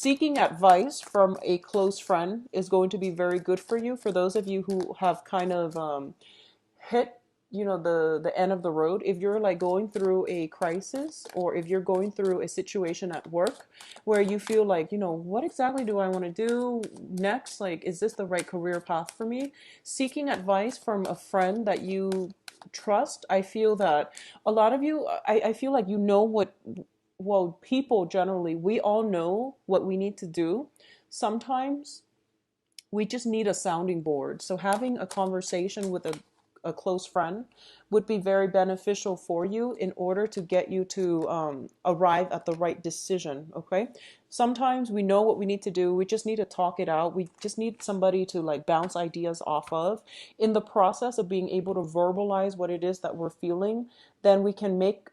Seeking advice from a close friend is going to be very good for you. For those of you who have kind of hit, the end of the road, if you're like going through a crisis, or if you're going through a situation at work where you feel like, what exactly do I want to do next? Like, is this the right career path for me? Seeking advice from a friend that you trust, I feel that a lot of you, I feel like what, well, people generally, we all know what we need to do. Sometimes we just need a sounding board. So having a conversation with a close friend would be very beneficial for you in order to get you to arrive at the right decision. Okay. Sometimes we know what we need to do. We just need to talk it out. We just need somebody to like bounce ideas off of. In the process of being able to verbalize what it is that we're feeling, then we can get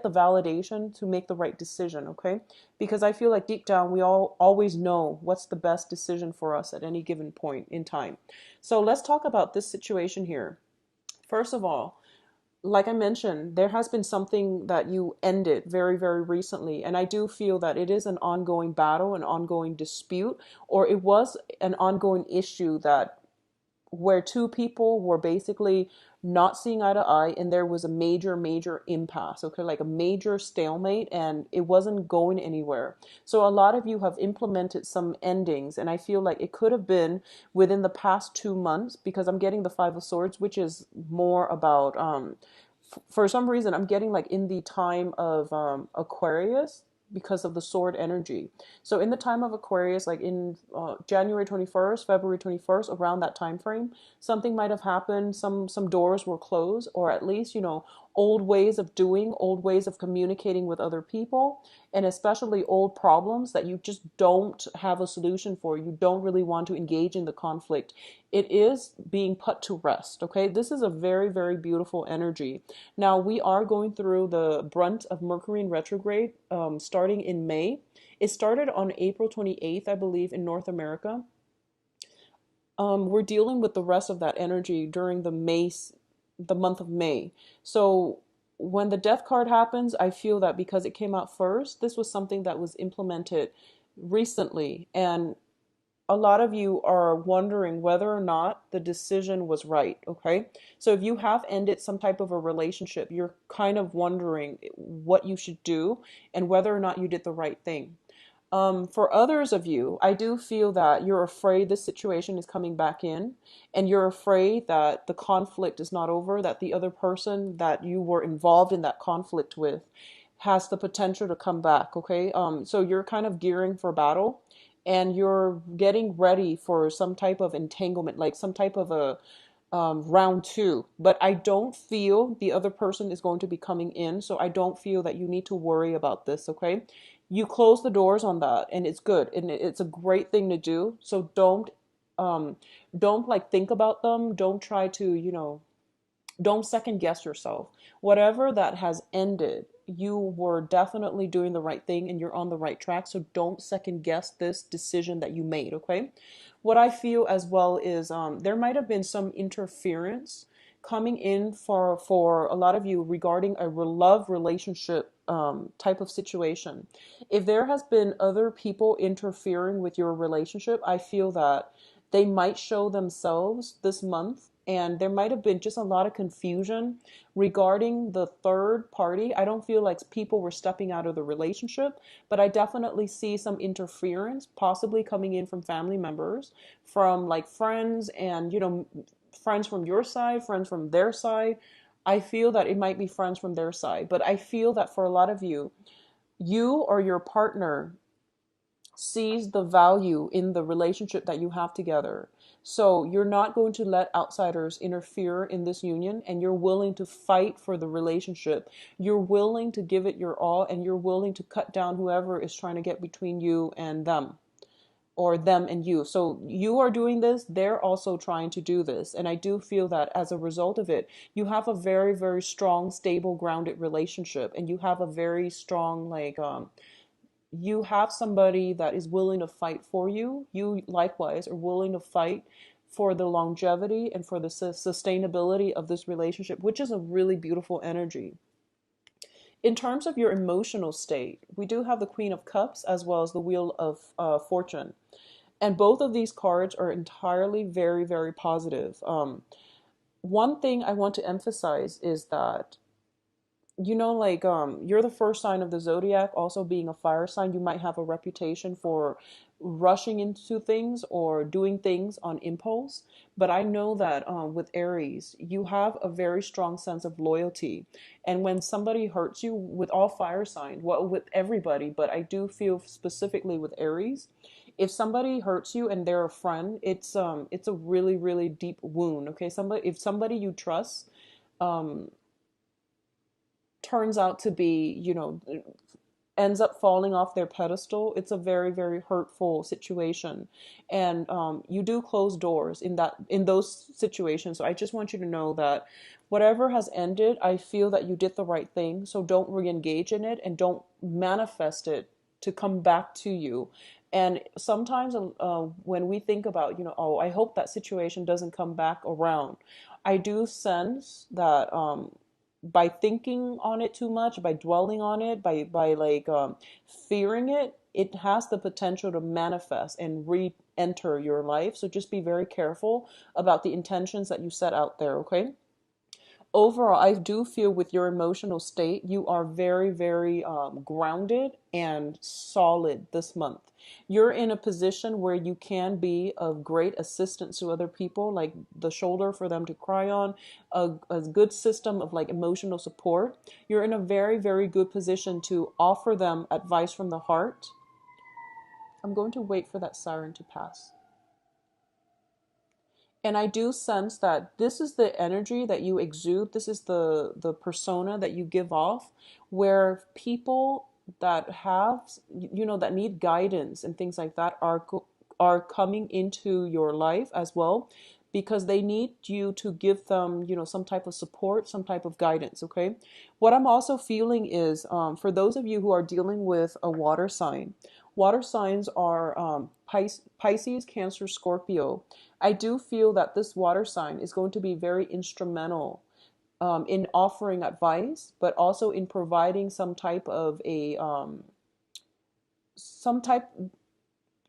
the validation to make the right decision. Okay, because I feel like deep down we all always know what's the best decision for us at any given point in time. So let's talk about this situation here. First of all, like I mentioned, there has been something that you ended very, very recently. And I do feel that it is an ongoing battle, an ongoing dispute, or it was an ongoing issue that where two people were basically not seeing eye to eye, and there was a major, major impasse, okay, like a major stalemate, and it wasn't going anywhere. So a lot of you have implemented some endings, and I feel like it could have been within the past 2 months, because I'm getting the Five of Swords, which is more about for some reason I'm getting like in the time of Aquarius, because of the sword energy. So in the time of Aquarius, like in January 21st, February 21st, around that time frame, something might have happened. Some doors were closed, or at least, old ways of doing, old ways of communicating with other people, and especially old problems that you just don't have a solution for. You don't really want to engage in the conflict. It is being put to rest, okay? This is a very, very beautiful energy. Now, we are going through the brunt of Mercury in retrograde starting in May. It started on April 28th, I believe, in North America. We're dealing with the rest of that energy during the month of May. So when the death card happens, I feel that because it came out first, this was something that was implemented recently. And a lot of you are wondering whether or not the decision was right. Okay. So if you have ended some type of a relationship, you're kind of wondering what you should do and whether or not you did the right thing. For others of you, I do feel that you're afraid this situation is coming back in, and you're afraid that the conflict is not over, that the other person that you were involved in that conflict with has the potential to come back. Okay. So you're kind of gearing for battle, and you're getting ready for some type of entanglement, like some type of a round two. But I don't feel the other person is going to be coming in. So I don't feel that you need to worry about this. Okay. You close the doors on that, and it's good. And it's a great thing to do. So don't like think about them. Don't try to, don't second guess yourself. Whatever that has ended, you were definitely doing the right thing and you're on the right track. So don't second guess this decision that you made, okay? What I feel as well is there might have been some interference coming in for a lot of you regarding a love relationship type of situation. If there has been other people interfering with your relationship, I feel that they might show themselves this month, and there might have been just a lot of confusion regarding the third party. I don't feel like people were stepping out of the relationship, but I definitely see some interference possibly coming in from family members, from like friends, and friends from your side, friends from their side. I feel that it might be friends from their side, but I feel that for a lot of you, you or your partner sees the value in the relationship that you have together. So you're not going to let outsiders interfere in this union, and you're willing to fight for the relationship. You're willing to give it your all, and you're willing to cut down whoever is trying to get between you and them, or them and you. So you are doing this, they're also trying to do this. And I do feel that as a result of it, you have a very, very strong, stable, grounded relationship, and you have a very strong, like, you have somebody that is willing to fight for you. You likewise are willing to fight for the longevity and for the sustainability of this relationship, which is a really beautiful energy. In terms of your emotional state, we do have the Queen of Cups as well as the Wheel of Fortune. And both of these cards are entirely very, very positive. One thing I want to emphasize is that, like, you're the first sign of the zodiac, also being a fire sign. You might have a reputation for rushing into things or doing things on impulse, but I know that with Aries you have a very strong sense of loyalty. And when somebody hurts you, with all fire signs, well, with everybody, but I do feel specifically with Aries, if somebody hurts you and they're a friend, it's a really, really deep wound. Okay, if somebody you trust um turns out to be, ends up falling off their pedestal, it's a very, very hurtful situation. And you do close doors in those situations. So I just want you to know that whatever has ended, I feel that you did the right thing. So don't re-engage in it and don't manifest it to come back to you. And sometimes when we think about, oh, I hope that situation doesn't come back around, I do sense that by thinking on it too much, by dwelling on it, by like fearing it, it has the potential to manifest and re-enter your life. So just be very careful about the intentions that you set out there, okay? Overall, I do feel with your emotional state, you are very, very grounded and solid this month. You're in a position where you can be of great assistance to other people, like the shoulder for them to cry on, a good system of like emotional support. You're in a very, very good position to offer them advice from the heart. I'm going to wait for that siren to pass. And I do sense that this is the energy that you exude. This is the persona that you give off, where people that have, that need guidance and things like that are coming into your life as well, because they need you to give them, some type of support, some type of guidance. Okay. What I'm also feeling is, for those of you who are dealing with a water sign, water signs are Pisces, Cancer, Scorpio. I do feel that this water sign is going to be very instrumental in offering advice, but also in providing some type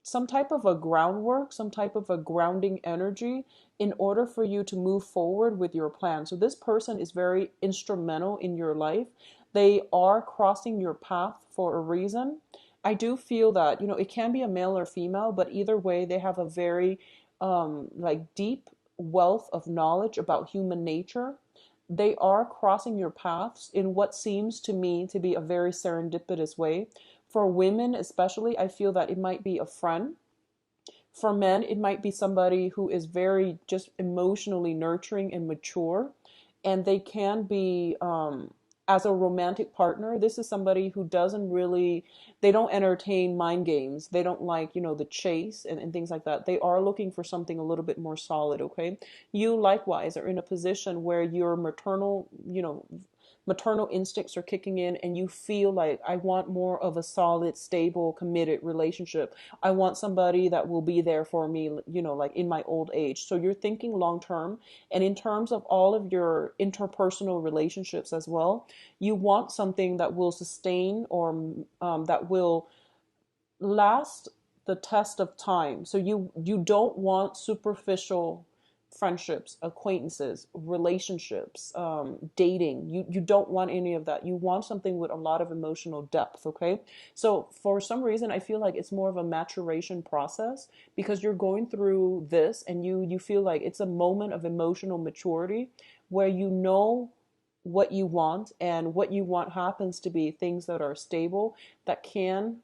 some type of a groundwork, some type of a grounding energy in order for you to move forward with your plan. So this person is very instrumental in your life. They are crossing your path for a reason. I do feel that, it can be a male or female, but either way, they have a very like deep wealth of knowledge about human nature. They are crossing your paths in what seems to me to be a very serendipitous way. For women, especially, I feel that it might be a friend. For men, it might be somebody who is very just emotionally nurturing and mature. And they can be, as a romantic partner, this is somebody who doesn't really, they don't entertain mind games. They don't like, the chase and things like that. They are looking for something a little bit more solid, okay? You likewise are in a position where your maternal instincts are kicking in and you feel like, I want more of a solid, stable, committed relationship. I want somebody that will be there for me, like in my old age. So you're thinking long term. And in terms of all of your interpersonal relationships as well, you want something that will sustain, or that will last the test of time. So you don't want superficial friendships, acquaintances, relationships, dating. You don't want any of that. You want something with a lot of emotional depth. Okay, so for some reason I feel like it's more of a maturation process, because you're going through this and you feel like it's a moment of emotional maturity where what you want, and what you want happens to be things that are stable, that can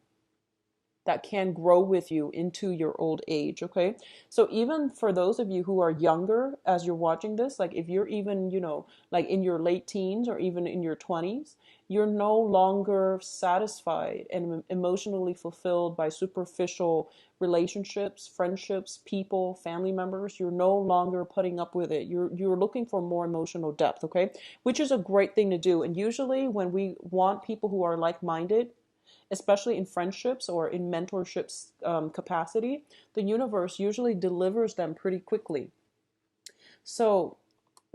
grow with you into your old age. Okay, so even for those of you who are younger, as you're watching this, like if you're even, like in your late teens or even in your 20s, you're no longer satisfied and emotionally fulfilled by superficial relationships, friendships, people, family members. You're no longer putting up with it. You're looking for more emotional depth. Okay, which is a great thing to do. And usually when we want people who are like-minded, especially in friendships or in mentorships capacity, the universe usually delivers them pretty quickly. So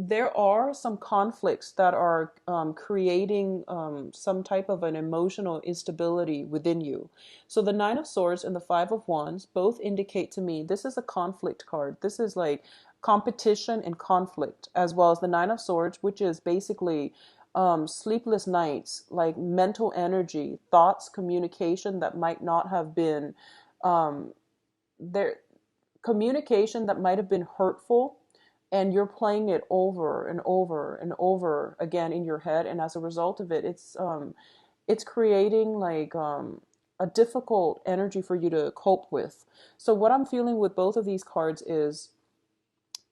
there are some conflicts that are creating some type of an emotional instability within you. So the Nine of Swords and the Five of Wands both indicate to me this is a conflict card. This is like competition and conflict, as well as the Nine of Swords, which is basically sleepless nights, like mental energy, thoughts, communication that might not have been um, there, communication that might have been hurtful, and you're playing it over and over and over again in your head, and as a result of it, it's creating like a difficult energy for you to cope with. So what I'm feeling with both of these cards is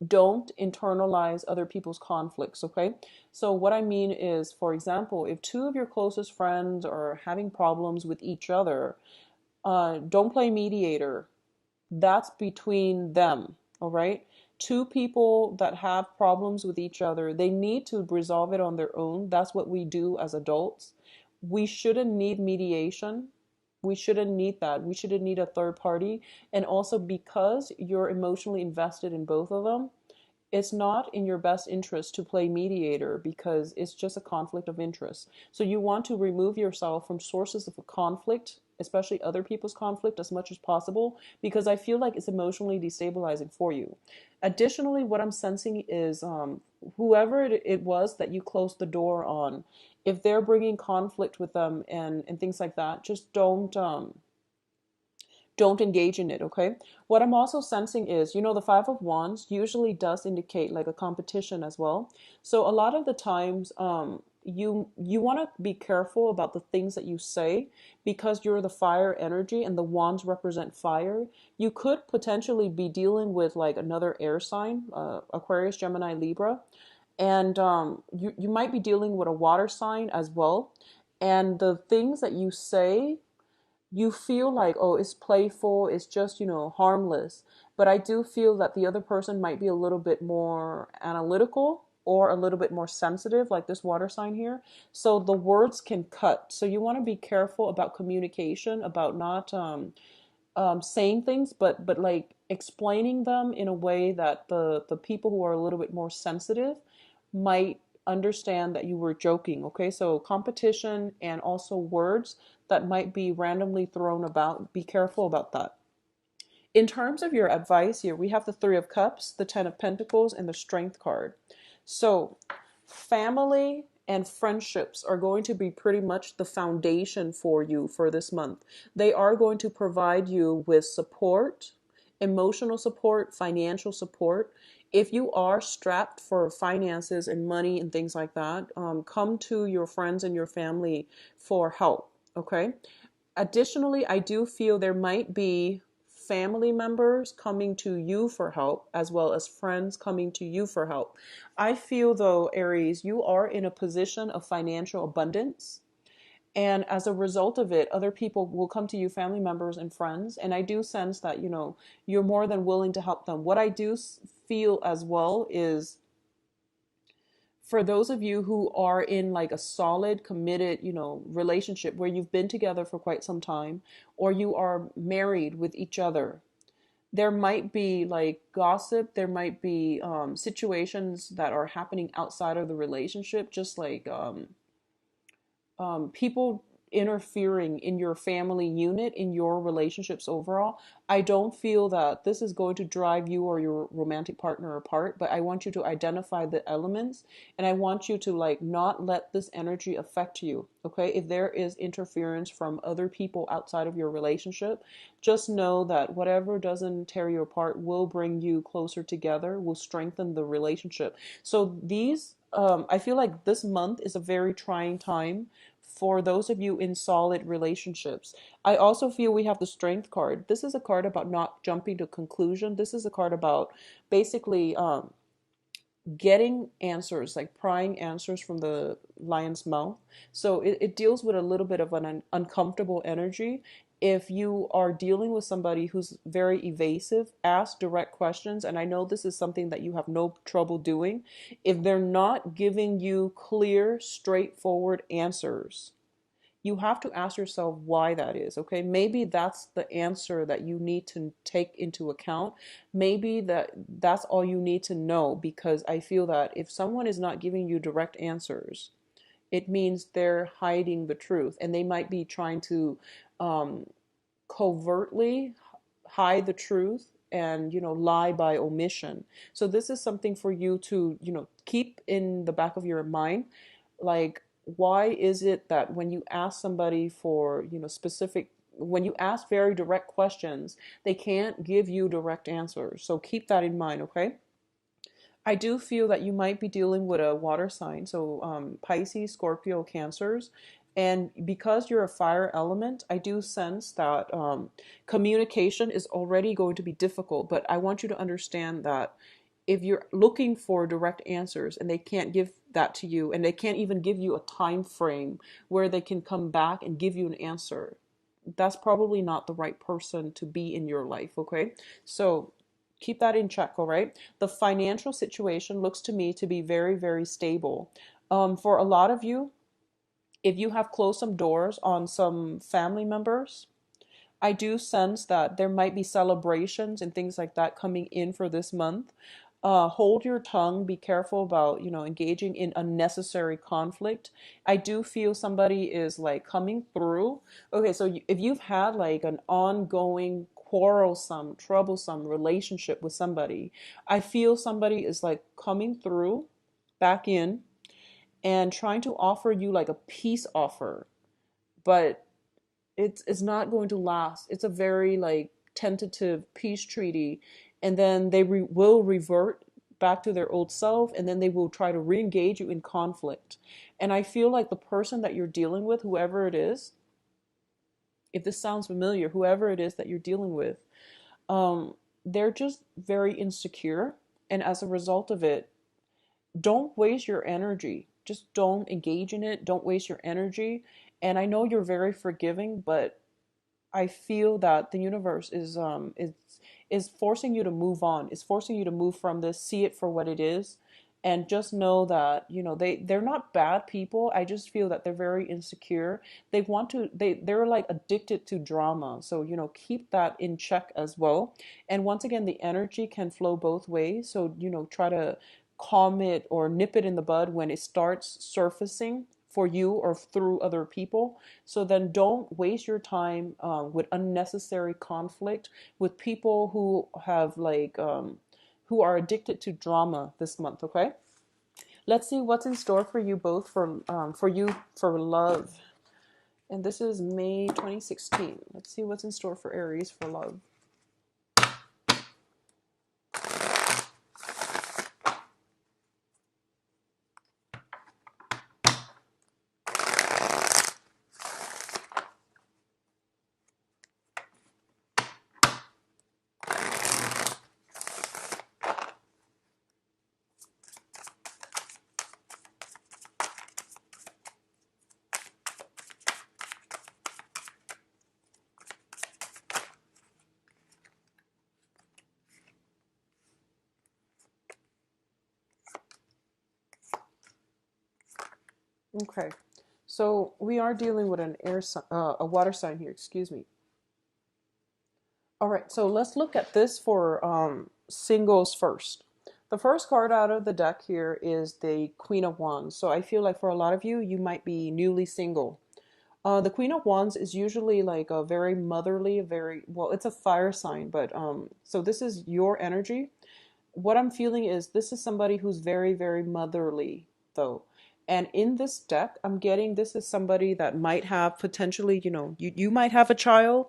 don't internalize other people's conflicts, okay? So what I mean is, for example, if two of your closest friends are having problems with each other, don't play mediator. That's between them, all right? Two people that have problems with each other, they need to resolve it on their own. That's what we do as adults. We shouldn't need mediation. We shouldn't need that. We shouldn't need a third party. And also, because you're emotionally invested in both of them, it's not in your best interest to play mediator because it's just a conflict of interest. So you want to remove yourself from sources of conflict, especially other people's conflict, as much as possible, because I feel like it's emotionally destabilizing for you. Additionally, what I'm sensing is whoever it was that you closed the door on, if they're bringing conflict with them and things like that, just don't engage in it, okay? What I'm also sensing is, the Five of Wands usually does indicate like a competition as well. So a lot of the times, you want to be careful about the things that you say because you're the fire energy and the wands represent fire. You could potentially be dealing with like another air sign, Aquarius, Gemini, Libra, and you might be dealing with a water sign as well. And the things that you say, you feel like, oh, it's playful, it's just, harmless. But I do feel that the other person might be a little bit more analytical or a little bit more sensitive, like this water sign here. So the words can cut. So you want to be careful about communication, about not saying things, but like explaining them in a way that the people who are a little bit more sensitive might understand that you were joking. Okay, so competition and also words that might be randomly thrown about. Be careful about that. In terms of your advice here, we have the Three of Cups, the Ten of Pentacles, and the Strength card. So family and friendships are going to be pretty much the foundation for you for this month. They are going to provide you with support, emotional support, financial support. If you are strapped for finances and money and things like that, come to your friends and your family for help, okay? Additionally, I do feel there might be family members coming to you for help as well as friends coming to you for help. I feel though, Aries, you are in a position of financial abundance. And as a result of it, other people will come to you, family members and friends. And I do sense that, you're more than willing to help them. What I do feel as well is for those of you who are in like a solid, committed, relationship where you've been together for quite some time, or you are married with each other, there might be like gossip, there might be situations that are happening outside of the relationship, just like people interfering in your family unit, in your relationships overall. I don't feel that this is going to drive you or your romantic partner apart, but I want you to identify the elements and I want you to like not let this energy affect you. Okay. If there is interference from other people outside of your relationship, just know that whatever doesn't tear you apart will bring you closer together, will strengthen the relationship. So I feel like this month is a very trying time for those of you in solid relationships. I also feel we have the Strength card. This is a card about not jumping to conclusion. This is a card about basically getting answers, like prying answers from the lion's mouth. So it deals with a little bit of an uncomfortable energy. If you are dealing with somebody who's very evasive, ask direct questions. And I know this is something that you have no trouble doing. If they're not giving you clear, straightforward answers, you have to ask yourself why that is, okay? Maybe that's the answer that you need to take into account. Maybe that's all you need to know, because I feel that if someone is not giving you direct answers, it means they're hiding the truth, and they might be trying to um, covertly hide the truth and lie by omission. So this is something for you to keep in the back of your mind, like, why is it that when you ask somebody for specific, when you ask very direct questions, they can't give you direct answers? So keep that in mind, okay? I do feel that you might be dealing with a water sign, so Pisces, Scorpio, Cancers. And because you're a fire element, I do sense that communication is already going to be difficult. But I want you to understand that if you're looking for direct answers and they can't give that to you, and they can't even give you a time frame where they can come back and give you an answer, that's probably not the right person to be in your life, okay? So keep that in check, all right? The financial situation looks to me to be very, very stable. For a lot of you, if you have closed some doors on some family members, I do sense that there might be celebrations and things like that coming in for this month. Hold your tongue. Be careful about, engaging in unnecessary conflict. I do feel somebody is like coming through. Okay, so if you've had like an ongoing quarrelsome, troublesome relationship with somebody, I feel somebody is like coming through back in and trying to offer you like a peace offer, but it's not going to last. It's a very like tentative peace treaty, and then they will revert back to their old self, and then they will try to re-engage you in conflict. And I feel like the person that you're dealing with, whoever it is, if this sounds familiar, whoever it is that you're dealing with, um, they're just very insecure, and as a result of it, don't waste your energy. Just don't engage in it. Don't waste your energy. And I know you're very forgiving, but I feel that the universe is forcing you to move on. It's forcing you to move from this, see it for what it is, and just know that they're not bad people. I just feel that they're very insecure. They're like addicted to drama. So keep that in check as well. And once again, the energy can flow both ways. So try to calm it or nip it in the bud when it starts surfacing for you or through other people. So then don't waste your time with unnecessary conflict with people who have like who are addicted to drama this month. Okay, let's see what's in store for you both, for you for love. And this is May 2016. Let's see what's in store for Aries for love. Okay, so we are dealing with a water sign here. Excuse me. All right, so let's look at this for singles first. The first card out of the deck here is the Queen of Wands. So I feel like for a lot of you, you might be newly single. The Queen of Wands is usually like a very motherly, very, well, it's a fire sign, but so this is your energy. What I'm feeling is this is somebody who's very, very motherly, though. And in this deck, I'm getting this is somebody that might have potentially, you might have a child,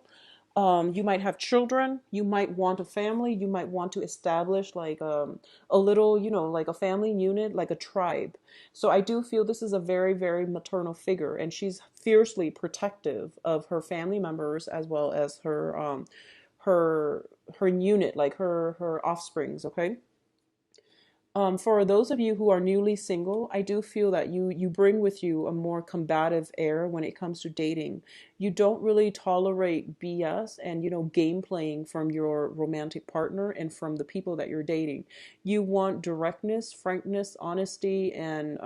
you might have children, you might want a family, you might want to establish like a little, like a family unit, like a tribe. So I do feel this is a very, very maternal figure, and she's fiercely protective of her family members as well as her her unit, like her offsprings, okay? For those of you who are newly single, I do feel that you bring with you a more combative air when it comes to dating. You don't really tolerate BS and game playing from your romantic partner and from the people that you're dating. You want directness, frankness, honesty, and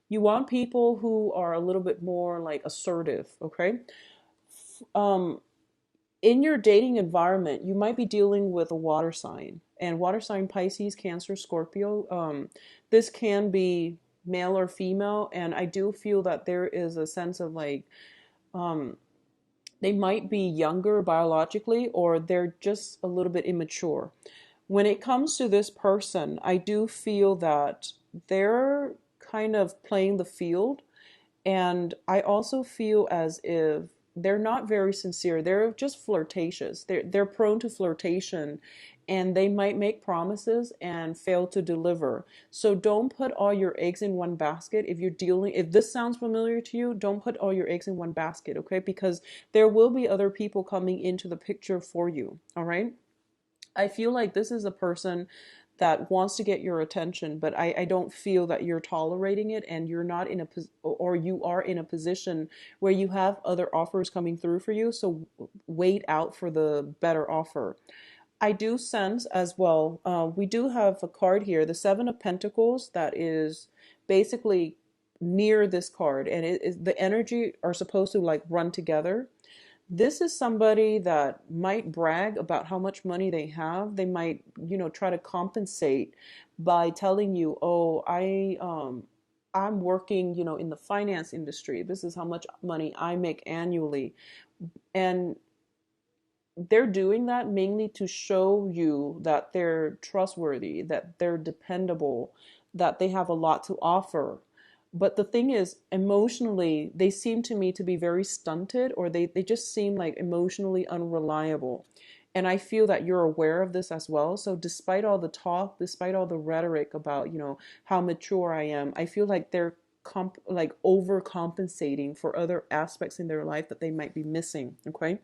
You want people who are a little bit more like assertive, okay? Um, in your dating environment, you might be dealing with a water sign, and water sign Pisces, Cancer, Scorpio. This can be male or female, and I do feel that there is a sense of like um, they might be younger biologically, or they're just a little bit immature. When it comes to this person, I do feel that they're kind of playing the field, and I also feel as if they're not very sincere. They're just flirtatious. They're prone to flirtation, and they might make promises and fail to deliver. So don't put all your eggs in one basket. If this sounds familiar to you, don't put all your eggs in one basket, okay? Because there will be other people coming into the picture for you, all right? I feel like this is a person that wants to get your attention, but I don't feel that you're tolerating it, and you're not in a or you are in a position where you have other offers coming through for you. So wait out for the better offer. I do sense as well. We do have a card here, the Seven of Pentacles, that is basically near this card, and it is the energy are supposed to like run together. This is somebody that might brag about how much money they have. They might, try to compensate by telling you, "Oh, I'm working, in the finance industry. This is how much money I make annually." And they're doing that mainly to show you that they're trustworthy, that they're dependable, that they have a lot to offer. But the thing is, emotionally, they seem to me to be very stunted, or they just seem like emotionally unreliable. And I feel that you're aware of this as well. So despite all the talk, despite all the rhetoric about, how mature I am, I feel like they're like overcompensating for other aspects in their life that they might be missing. Okay.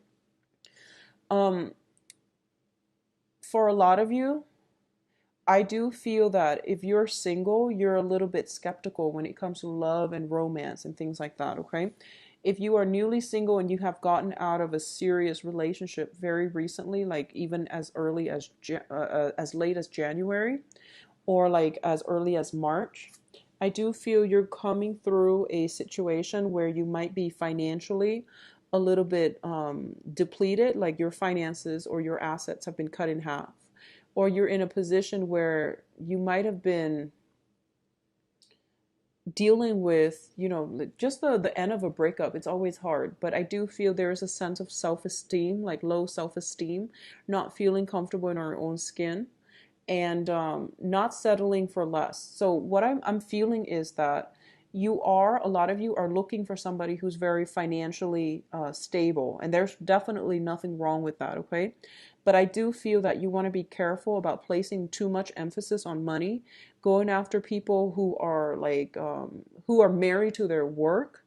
Um, for a lot of you, I do feel that if you're single, you're a little bit skeptical when it comes to love and romance and things like that, okay? If you are newly single and you have gotten out of a serious relationship very recently, like even as early as late as January, or like as early as March, I do feel you're coming through a situation where you might be financially a little bit depleted, like your finances or your assets have been cut in half. Or you're in a position where you might have been dealing with, just the end of a breakup. It's always hard, but I do feel there is a sense of self-esteem, like low self-esteem, not feeling comfortable in our own skin, and not settling for less. So what I'm feeling is that a lot of you are looking for somebody who's very financially stable, and there's definitely nothing wrong with that, okay? But I do feel that you want to be careful about placing too much emphasis on money, going after people who are like who are married to their work.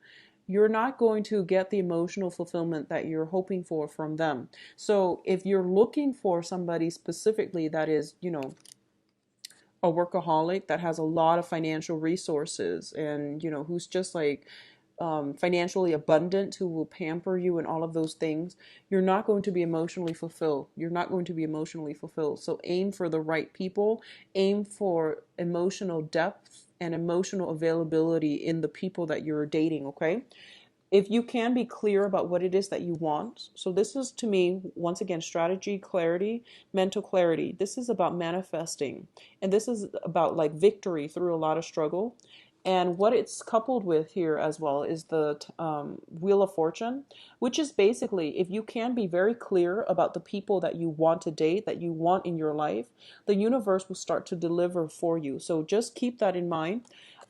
You're not going to get the emotional fulfillment that you're hoping for from them. So if you're looking for somebody specifically that is, a workaholic, that has a lot of financial resources, and, who's just like financially abundant, who will pamper you and all of those things, you're not going to be emotionally fulfilled. You're not going to be emotionally fulfilled. So aim for the right people, aim for emotional depth and emotional availability in the people that you're dating, okay? If you can be clear about what it is that you want. So this is, to me, once again, strategy, clarity, mental clarity. This is about manifesting, and this is about like victory through a lot of struggle. And what it's coupled with here as well is the Wheel of Fortune, which is basically, if you can be very clear about the people that you want to date, that you want in your life, the universe will start to deliver for you. So just keep that in mind.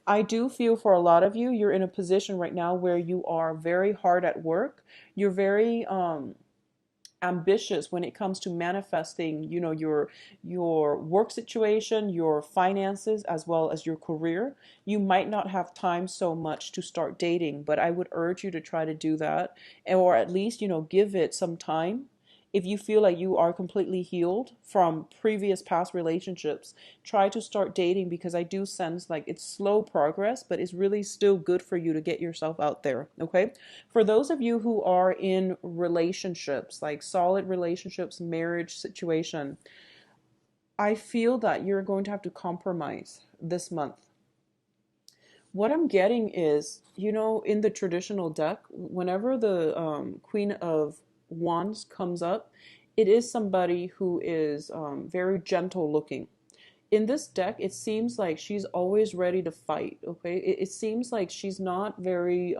I do feel for a lot of you, you're in a position right now where you are very hard at work. You're very ambitious when it comes to manifesting, your work situation, your finances, as well as your career. You might not have time so much to start dating, but I would urge you to try to do that, or at least, give it some time. If you feel like you are completely healed from previous past relationships, try to start dating, because I do sense like it's slow progress, but it's really still good for you to get yourself out there. Okay. For those of you who are in relationships, like solid relationships, marriage situation, I feel that you're going to have to compromise this month. What I'm getting is, in the traditional deck, whenever the Queen of Wands comes up, it is somebody who is very gentle looking. In this deck, it seems like she's always ready to fight. Okay, it seems like she's not very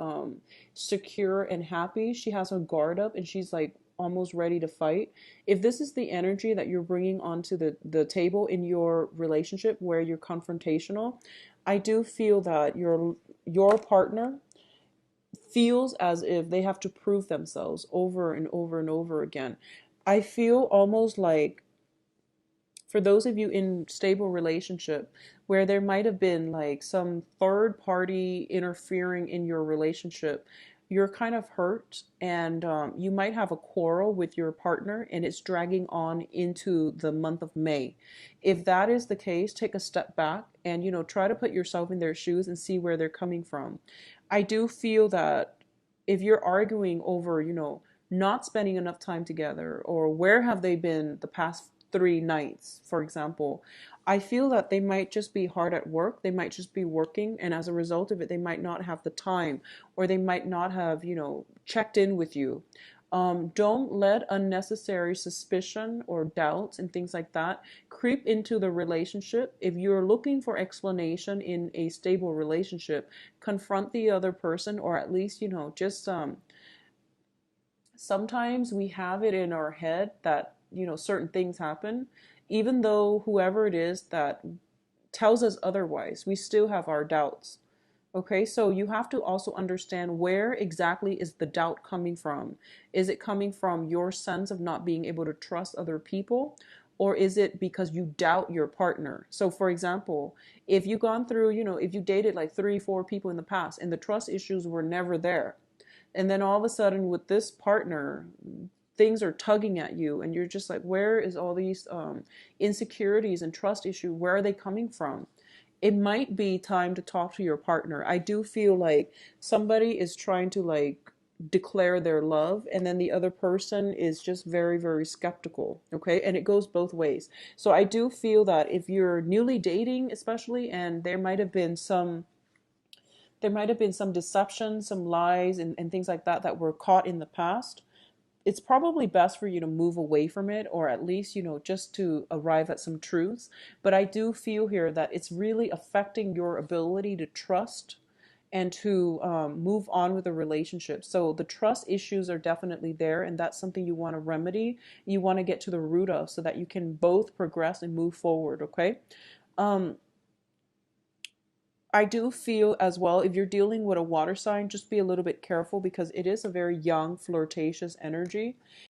secure and happy. She has her guard up and she's like almost ready to fight. If this is the energy that you're bringing onto the table in your relationship where you're confrontational, I do feel that your partner feels as if they have to prove themselves over and over and over again. I feel almost like, for those of you in stable relationship where there might have been like some third party interfering in your relationship, you're kind of hurt, and you might have a quarrel with your partner and it's dragging on into the month of May. If that is the case, take a step back and try to put yourself in their shoes and see where they're coming from. I do feel that if you're arguing over not spending enough time together, or where have they been the past 3 nights, for example, I feel that they might just be hard at work. They might just be working, and as a result of it, they might not have the time, or they might not have, checked in with you. Don't let unnecessary suspicion or doubts and things like that creep into the relationship. If you're looking for explanation in a stable relationship, confront the other person, or at least, just sometimes we have it in our head that certain things happen, even though whoever it is that tells us otherwise, we still have our doubts. Okay, so you have to also understand, where exactly is the doubt coming from? Is it coming from your sense of not being able to trust other people? Or is it because you doubt your partner? So, for example, if you've gone through, if you dated like 3, 4 people in the past and the trust issues were never there, and then all of a sudden with this partner, things are tugging at you and you're just like, where is all these insecurities and trust issue, where are they coming from? It might be time to talk to your partner. I do feel like somebody is trying to like declare their love, and then the other person is just very, very skeptical. Okay, and it goes both ways. So I do feel that if you're newly dating, especially, and there might have been some deception, some lies, and things like that that were caught in the past, it's probably best for you to move away from it, or at least, just to arrive at some truths. But I do feel here that it's really affecting your ability to trust and to move on with a relationship. So the trust issues are definitely there, and that's something you want to remedy. You want to get to the root of, so that you can both progress and move forward, okay? Um, I do feel as well, if you're dealing with a water sign, just be a little bit careful because it is a very young, flirtatious energy.